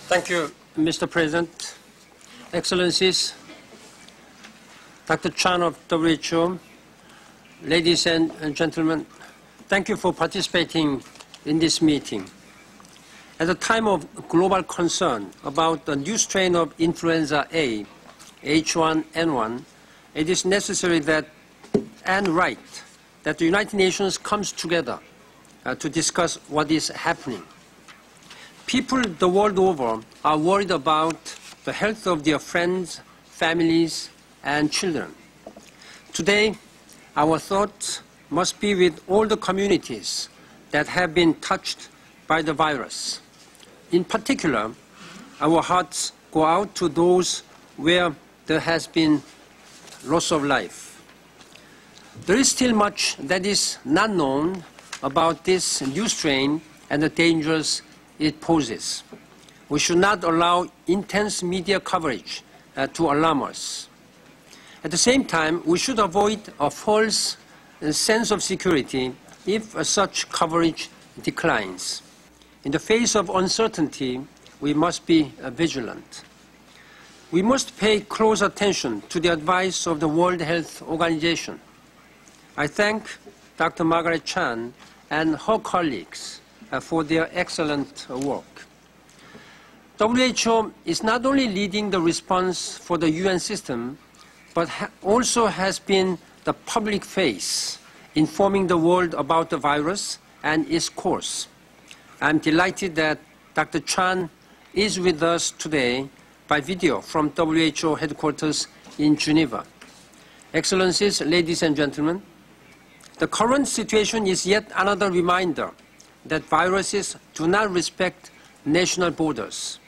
Thank you, Mr. President. Excellencies, Dr. Chan of WHO, ladies and gentlemen, thank you for participating in this meeting. At a time of global concern about the new strain of influenza A, H1N1, it is necessary and right that the United Nations comes together to discuss what is happening. People the world over are worried about the health of their friends, families, and children. Today, our thoughts must be with all the communities that have been touched by the virus. In particular, our hearts go out to those where there has been loss of life. There is still much that is not known about this new strain and the dangers it poses. We should not allow intense media coverage to alarm us. At the same time, we should avoid a false sense of security if such coverage declines. In the face of uncertainty, we must be vigilant. We must pay close attention to the advice of the World Health Organization. I thank Dr. Margaret Chan and her colleagues for their excellent work. WHO is not only leading the response for the UN system, but also has been the public face, informing the world about the virus and its course. I'm delighted that Dr. Chan is with us today by video from WHO headquarters in Geneva. Excellencies, ladies and gentlemen, the current situation is yet another reminder that viruses do not respect national borders.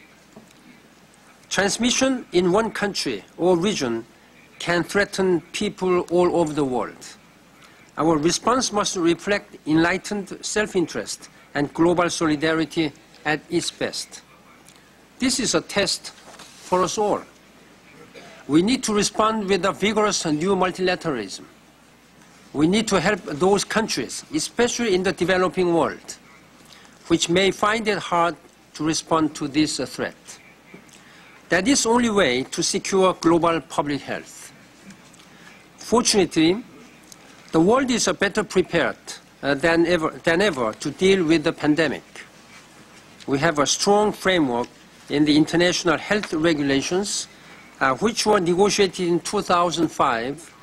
Transmission in one country or region can threaten people all over the world. Our response must reflect enlightened self-interest and global solidarity at its best. This is a test for us all. We need to respond with a vigorous new multilateralism. We need to help those countries, especially in the developing world, which may find it hard to respond to this threat. That is the only way to secure global public health. Fortunately, the world is better prepared than ever to deal with the pandemic. We have a strong framework in the international health regulations, which were negotiated in 2005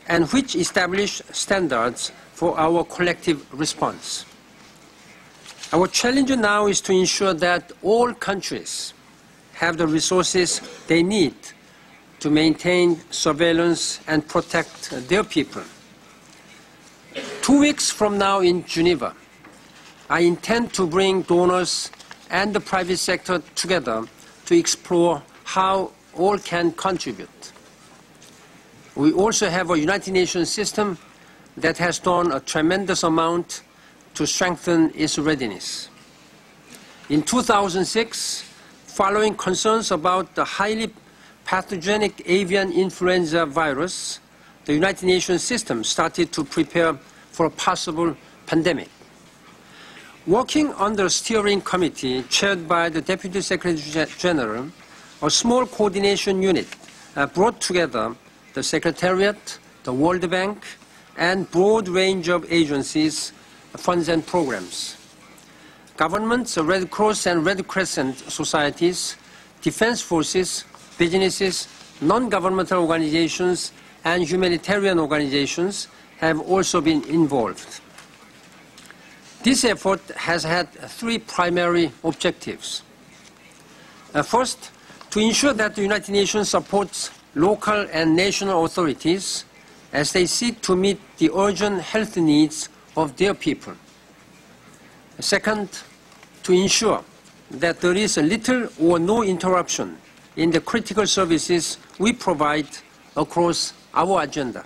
and which established standards for our collective response. Our challenge now is to ensure that all countries have the resources they need to maintain surveillance and protect their people. 2 weeks from now in Geneva, I intend to bring donors and the private sector together to explore how all can contribute. We also have a United Nations system that has done a tremendous amount to strengthen its readiness. In 2006, following concerns about the highly pathogenic avian influenza virus, the United Nations system started to prepare for a possible pandemic. Working under a steering committee chaired by the Deputy Secretary General, a small coordination unit brought together the Secretariat, the World Bank, and broad range of agencies, funds and programs. Governments, Red Cross and Red Crescent societies, defense forces, businesses, non-governmental organizations, and humanitarian organizations have also been involved. This effort has had 3 primary objectives. First, to ensure that the United Nations supports local and national authorities as they seek to meet the urgent health needs of their people. Second, to ensure that there is little or no interruption in the critical services we provide across our agenda.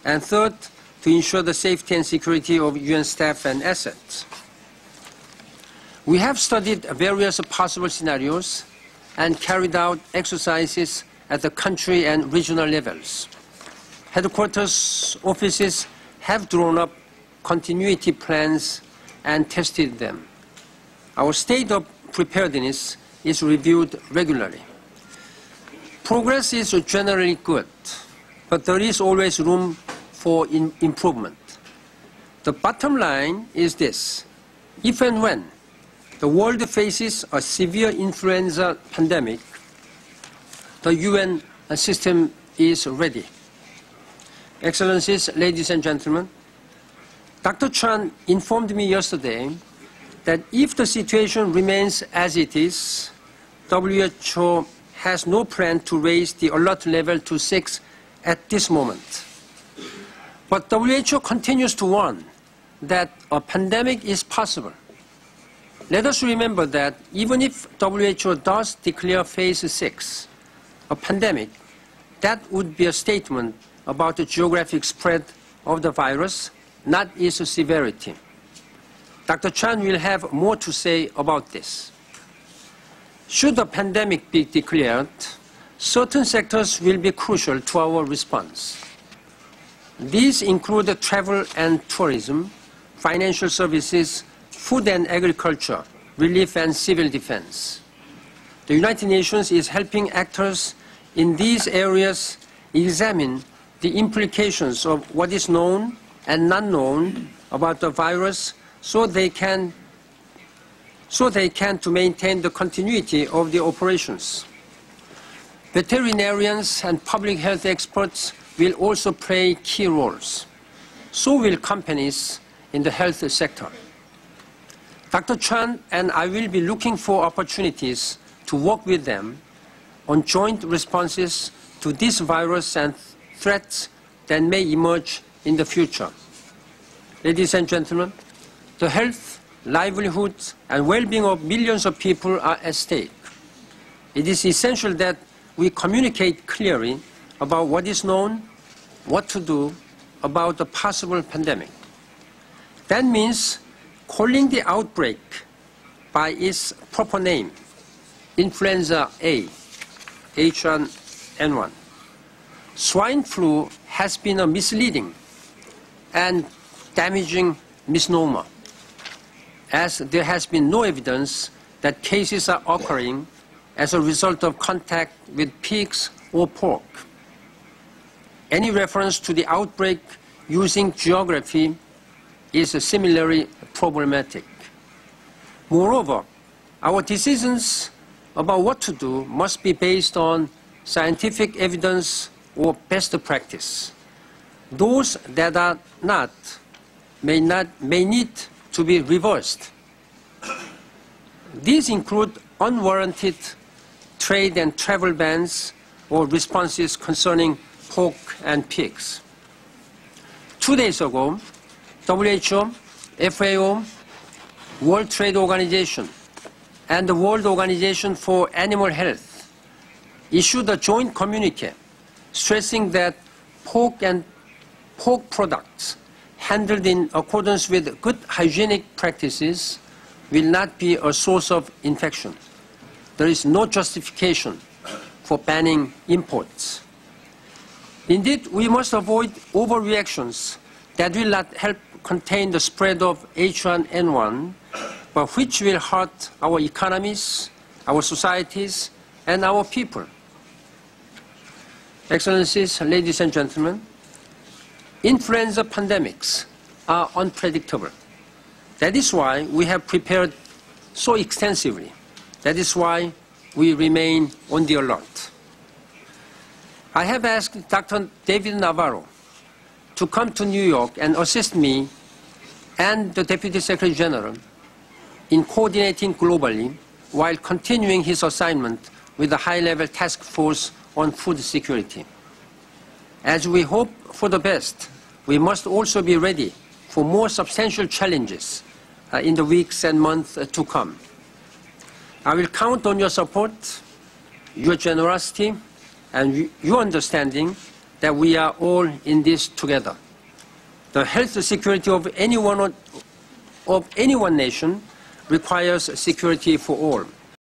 And third, to ensure the safety and security of UN staff and assets. We have studied various possible scenarios and carried out exercises at the country and regional levels. Headquarters offices have drawn up continuity plans and tested them. Our state of preparedness is reviewed regularly. Progress is generally good, but there is always room for improvement. The bottom line is this: if and when the world faces a severe influenza pandemic, the UN system is ready. Excellencies, ladies and gentlemen, Dr. Chan informed me yesterday that if the situation remains as it is, WHO has no plan to raise the alert level to 6 at this moment. But WHO continues to warn that a pandemic is possible. Let us remember that even if WHO does declare phase 6 a pandemic, that would be a statement about the geographic spread of the virus, not its severity. Dr. Chan will have more to say about this. Should the pandemic be declared, certain sectors will be crucial to our response. These include travel and tourism, financial services, food and agriculture, relief and civil defense. The United Nations is helping actors in these areas examine the implications of what is known and not known about the virus so they can to maintain the continuity of the operations. Veterinarians and public health experts will also play key roles. So will companies in the health sector. Dr. Chan and I will be looking for opportunities to work with them on joint responses to this virus and threats that may emerge in the future. Ladies and gentlemen, the health, livelihoods, and well-being of millions of people are at stake. It is essential that we communicate clearly about what is known, what to do about the possible pandemic. That means calling the outbreak by its proper name, Influenza A, H1N1. Swine flu has been a misleading and damaging misnomer, as there has been no evidence that cases are occurring as a result of contact with pigs or pork. Any reference to the outbreak using geography is similarly problematic. Moreover, our decisions about what to do must be based on scientific evidence or best practice. Those that are not may need to be reversed. These include unwarranted trade and travel bans or responses concerning pork and pigs. 2 days ago, WHO, FAO, World Trade Organization, and the World Organization for Animal Health issued a joint communique stressing that pork products handled in accordance with good hygienic practices will not be a source of infection. There is no justification for banning imports. Indeed, we must avoid overreactions that will not help contain the spread of H1N1, but which will hurt our economies, our societies, and our people. Excellencies, ladies and gentlemen, influenza pandemics are unpredictable. That is why we have prepared so extensively. That is why we remain on the alert. I have asked Dr. David Navarro to come to New York and assist me and the Deputy Secretary General in coordinating globally while continuing his assignment with the high-level task force on food security. As we hope for the best, we must also be ready for more substantial challenges in the weeks and months to come. I will count on your support, your generosity, and your understanding that we are all in this together. The health security of any one nation requires security for all.